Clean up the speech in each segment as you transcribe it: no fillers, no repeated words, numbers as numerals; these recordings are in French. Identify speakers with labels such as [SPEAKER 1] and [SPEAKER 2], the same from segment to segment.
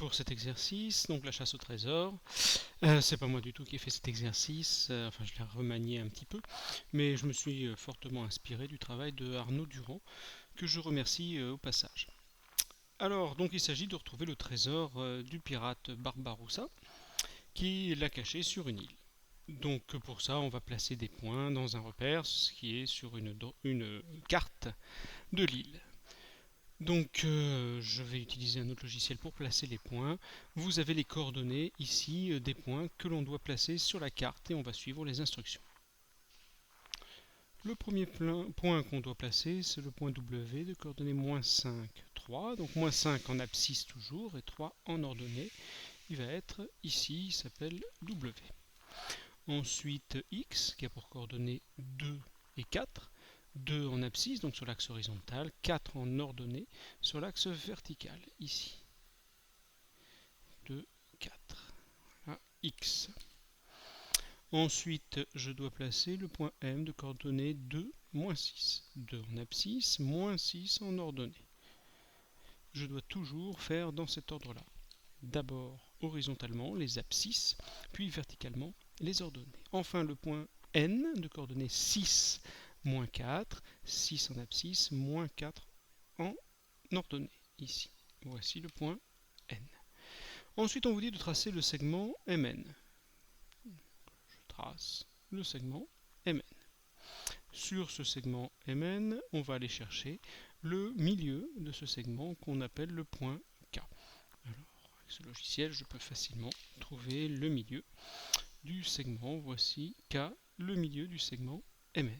[SPEAKER 1] pour cet exercice, donc la chasse au trésor. C'est pas moi du tout qui ai fait cet exercice, enfin je l'ai remanié un petit peu, mais je me suis fortement inspiré du travail de Arnaud Durand, que je remercie au passage. Alors, donc il s'agit de retrouver le trésor du pirate Barbaroussa, qui l'a caché sur une île. Donc pour ça, on va placer des points dans un repère, ce qui est sur une carte de l'île. Donc je vais utiliser un autre logiciel pour placer les points. Vous avez les coordonnées ici des points que l'on doit placer sur la carte et on va suivre les instructions. Le premier point qu'on doit placer, c'est le point W de coordonnées -5, 3. Donc -5 en abscisse toujours et 3 en ordonnée. Il va être ici, il s'appelle W. Ensuite X qui a pour coordonnées 2 et 4. 2 en abscisse, donc sur l'axe horizontal, 4 en ordonnée sur l'axe vertical, ici. 2, 4. Voilà, X. Ensuite, je dois placer le point M de coordonnées 2, moins 6. 2 en abscisse, moins 6 en ordonnée. Je dois toujours faire dans cet ordre-là. D'abord horizontalement les abscisses, puis verticalement les ordonnées. Enfin, le point N de coordonnées 6, moins 4, 6 en abscisse, moins 4 en ordonnée, ici. Voici le point N. Ensuite, on vous dit de tracer le segment MN. Je trace le segment MN. Sur ce segment MN, on va aller chercher le milieu de ce segment qu'on appelle le point K. Alors, avec ce logiciel, je peux facilement trouver le milieu du segment. Voici K, le milieu du segment MN.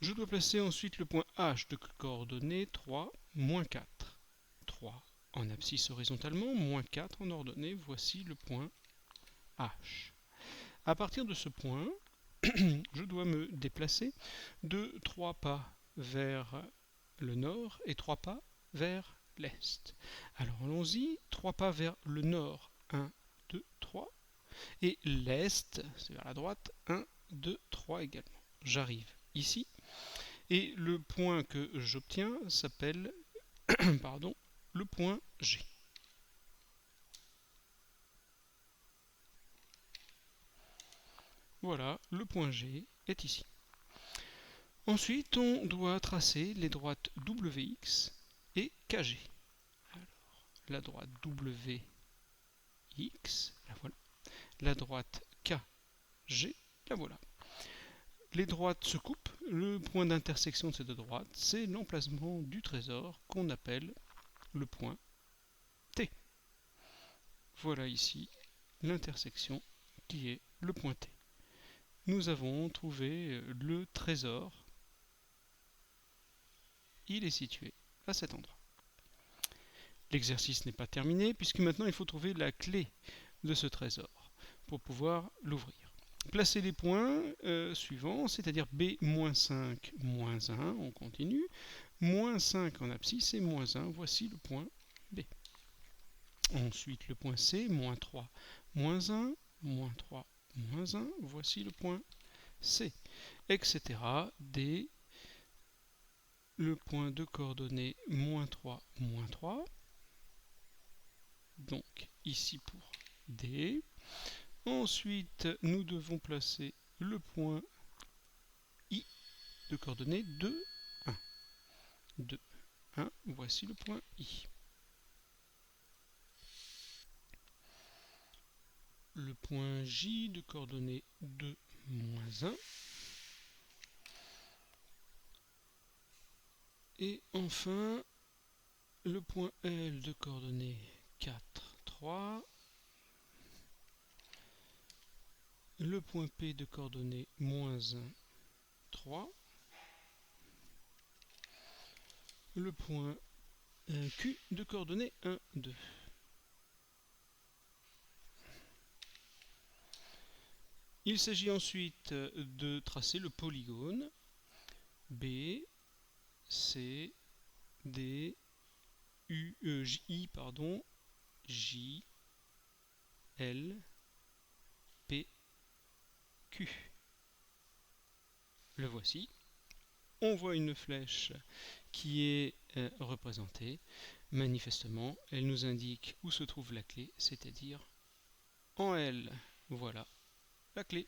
[SPEAKER 1] Je dois placer ensuite le point H de coordonnées 3, moins 4. 3 en abscisse horizontalement, moins 4 en ordonnée. Voici le point H. À partir de ce point, je dois me déplacer de 3 pas vers le nord et 3 pas vers l'est. Alors allons-y, 3 pas vers le nord, 1, 2, 3, et l'est, c'est vers la droite, 1, 2, 3 également. J'arrive ici, et le point que j'obtiens s'appelle pardon, le point G. Voilà, le point G est ici. Ensuite, on doit tracer les droites WX et KG. Alors, la droite WX, la voilà. La droite KG, la voilà. Les droites se coupent. Le point d'intersection de ces deux droites, c'est l'emplacement du trésor qu'on appelle le point T. Voilà ici l'intersection qui est le point T. Nous avons trouvé le trésor. Il est situé à cet endroit. L'exercice n'est pas terminé puisque maintenant il faut trouver la clé de ce trésor pour pouvoir l'ouvrir. Placez les points suivants, c'est-à-dire B-5, -1, on continue, -5 en abscisse et -1, voici le point B. Ensuite le point C, -3, -1, -3, -1, voici le point C, etc. D, le point de coordonnées -3, -3, donc ici pour D. Ensuite, nous devons placer le point I de coordonnées 2, 1. 2, 1, voici le point I. Le point J de coordonnées 2, -1. Et enfin, le point L de coordonnées 4, 3. Le point P de coordonnées -1, 3. Le point Q de coordonnées 1, 2. Il s'agit ensuite de tracer le polygone B, C, D, I, J, L, P, Q. Le voici. On voit une flèche qui est représentée. Manifestement, elle nous indique où se trouve la clé, c'est-à-dire en L. Voilà la clé.